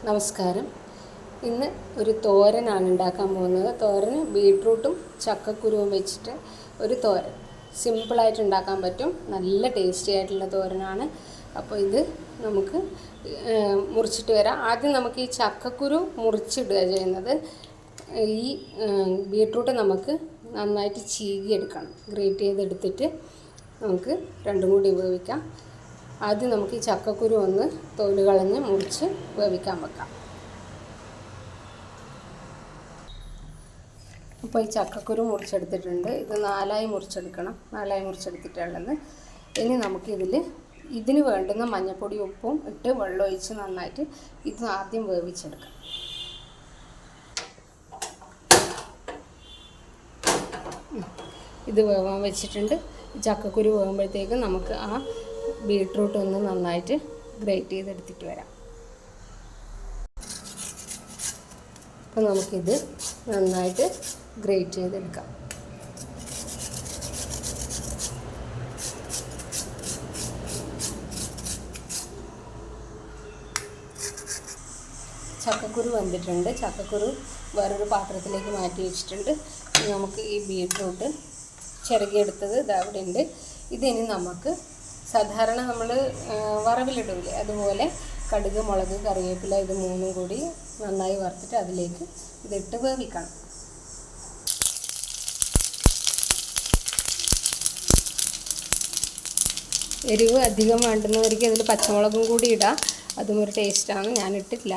നമസ്കാരം. ഇന്ന് ഒരു തോരനാണ് ഉണ്ടാക്കാൻ പോകുന്നത്. തോരന് ബീട്രൂട്ടും ചക്കക്കുരുവും വെച്ചിട്ട് ഒരു തോരൻ സിമ്പിളായിട്ട് ഉണ്ടാക്കാൻ പറ്റും. നല്ല ടേസ്റ്റി ആയിട്ടുള്ള തോരനാണ്. അപ്പോൾ ഇത് നമുക്ക് മുറിച്ചിട്ട് വരാം. ആദ്യം നമുക്ക് ഈ ചക്കക്കുരു മുറിച്ചിടുക ചെയ്യുന്നത്. ഈ ബീട്രൂട്ട് നമുക്ക് നന്നായിട്ട് ചീകിയെടുക്കണം. ഗ്രേറ്റ് ചെയ്തെടുത്തിട്ട് നമുക്ക് രണ്ടും കൂടി വേവിക്കാം. ആദ്യം നമുക്ക് ഈ ചക്കക്കുരു ഒന്ന് തോല് കളഞ്ഞ് മുറിച്ച് വേവിക്കാൻ വെക്കാം. അപ്പോൾ ഈ ചക്കക്കുരു മുറിച്ചെടുത്തിട്ടുണ്ട്. ഇത് നാലായി മുറിച്ചെടുക്കണം. നാലായി മുറിച്ചെടുത്തിട്ടുള്ളത്. ഇനി ഇതിന് വേണ്ടുന്ന മഞ്ഞൾപ്പൊടി ഉപ്പും ഇട്ട് വെള്ളം ഒഴിച്ച് നന്നായിട്ട് ഇത് ആദ്യം വേവിച്ചെടുക്കാം. ഇത് വേവാൻ വെച്ചിട്ടുണ്ട്. ചക്കക്കുരു വേകുമ്പോഴത്തേക്ക് നമുക്ക് ആ ബീട്രൂട്ട് ഒന്ന് നന്നായിട്ട് ഗ്രേറ്റ് ചെയ്തെടുത്തിട്ട് വരാം. അപ്പോൾ നമുക്കിത് നന്നായിട്ട് ഗ്രേറ്റ് ചെയ്തെടുക്കാം. ചക്കക്കുരു വെന്തിട്ടുണ്ട്. ചക്കക്കുരു വേറൊരു പാത്രത്തിലേക്ക് മാറ്റി വെച്ചിട്ടുണ്ട്. നമുക്ക് ഈ ബീട്രൂട്ട് ചിരകിയെടുത്തത് ഇതവിടെ ഉണ്ട്. ഇതിനി നമുക്ക് സാധാരണ നമ്മൾ വറവിലിടില്ലേ, അതുപോലെ കടുക്, മുളക്, കറിവേപ്പില ഇത് മൂന്നും കൂടി നന്നായി വറുത്തിട്ട് അതിലേക്ക് ഇതിട്ട് വേവിക്കണം. എരിവ് അധികം വേണ്ടുന്നവർക്ക് അതിൽ പച്ചമുളകും കൂടി ഇടാം. അതും ഒരു ടേസ്റ്റാണ്. ഞാൻ ഇട്ടിട്ടില്ല.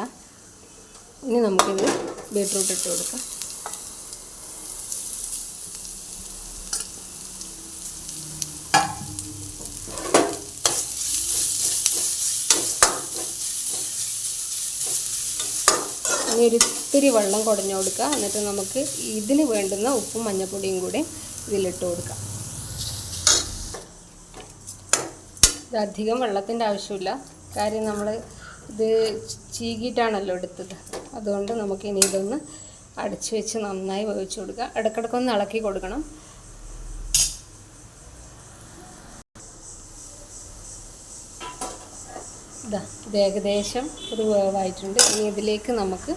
ഇനി നമുക്കിത് ബീട്രൂട്ട് ഇട്ട് കൊടുക്കാം. ഇനി ഒരു ഇത്തിരി വെള്ളം കുടഞ്ഞു കൊടുക്കുക. എന്നിട്ട് നമുക്ക് ഇതിന് വേണ്ടുന്ന ഉപ്പും മഞ്ഞൾപ്പൊടിയും കൂടി ഇതിലിട്ട് കൊടുക്കാം. ഇതധികം വെള്ളത്തിൻ്റെ ആവശ്യമില്ല. കാര്യം നമ്മൾ ഇത് ചീകിയിട്ടാണല്ലോ എടുത്തത്. അതുകൊണ്ട് നമുക്കിനി ഇതൊന്ന് അടച്ച് വെച്ച് നന്നായി വേവിച്ച് കൊടുക്കുക. ഇടയ്ക്കിടയ്ക്കൊന്ന് ഇളക്കി കൊടുക്കണം. ഇത് ഏകദേശം ഒരു വേവായിട്ടുണ്ട്. ഇനി ഇതിലേക്ക് നമുക്ക്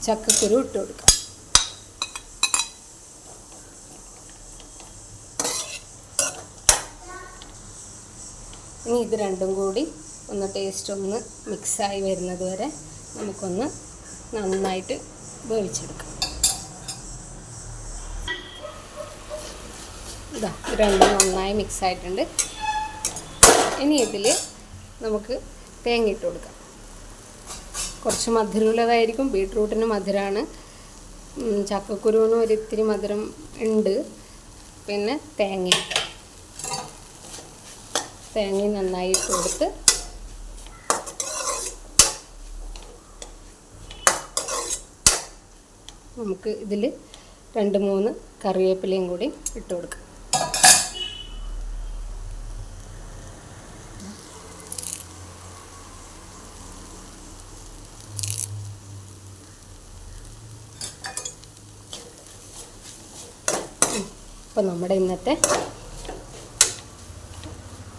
ചക്കക്കുരു ഇട്ട് കൊടുക്കാം. ഇനി ഇത് രണ്ടും കൂടി ഒന്ന് ടേസ്റ്റ് ഒന്ന് മിക്സായി വരുന്നത് വരെ നമുക്കൊന്ന് നന്നായിട്ട് വേവിച്ചെടുക്കാം. ഇത് രണ്ടും നന്നായി മിക്സായിട്ടുണ്ട്. ഇനി ഇതിൽ നമുക്ക് തേങ്ങ ഇട്ട് കൊടുക്കാം. കുറച്ച് മധുരമുള്ളതായിരിക്കും. ബീട്രൂട്ടിന് മധുരമാണ്. ചക്കക്കുരുവിനും ഒരിത്തിരി മധുരം ഉണ്ട്. പിന്നെ തേങ്ങ നന്നായി ഇട്ട് കൊടുത്ത് നമുക്ക് ഇതിൽ 2-3 കറിവേപ്പിലയും കൂടി ഇട്ട് കൊടുക്കാം. അപ്പോൾ നമ്മുടെ ഇന്നത്തെ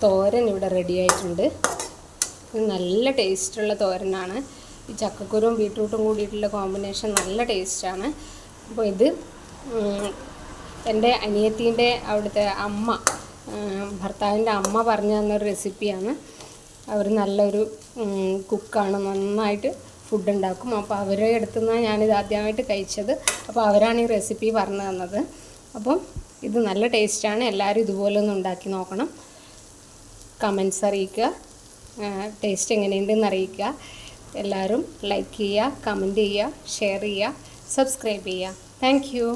തോരൻ ഇവിടെ റെഡി ആയിട്ടുണ്ട്. ഇത് നല്ല ടേസ്റ്റുള്ള തോരനാണ്. ഈ ചക്കക്കുരുവും ബീട്രൂട്ടും കൂടിയിട്ടുള്ള കോമ്പിനേഷൻ നല്ല ടേസ്റ്റാണ്. അപ്പോൾ ഇത് എൻ്റെ അനിയത്തീൻ്റെ അവിടുത്തെ അമ്മ, ഭർത്താവിൻ്റെ അമ്മ പറഞ്ഞു തന്നൊരു റെസിപ്പിയാണ്. അവർ നല്ലൊരു കുക്കാണ്. നന്നായിട്ട് ഫുഡ് ഉണ്ടാക്കും. അപ്പോൾ അവരെ അടുത്തു നിന്നാണ് ഞാനിത് ആദ്യമായിട്ട് കഴിച്ചത്. അപ്പോൾ അവരാണ് ഈ റെസിപ്പി പറഞ്ഞു തന്നത്. അപ്പം ഇത് നല്ല ടേസ്റ്റാണ്. എല്ലാവരും ഇതുപോലെ ഒന്ന് ഉണ്ടാക്കി നോക്കണം. കമൻസ് അറിയിക്കുക. ടേസ്റ്റ് എങ്ങനെയുണ്ടെന്ന് അറിയിക്കുക. എല്ലാവരും ലൈക്ക് ചെയ്യുക, കമൻറ്റ് ചെയ്യുക, ഷെയർ ചെയ്യുക, സബ്സ്ക്രൈബ് ചെയ്യുക. Thank you.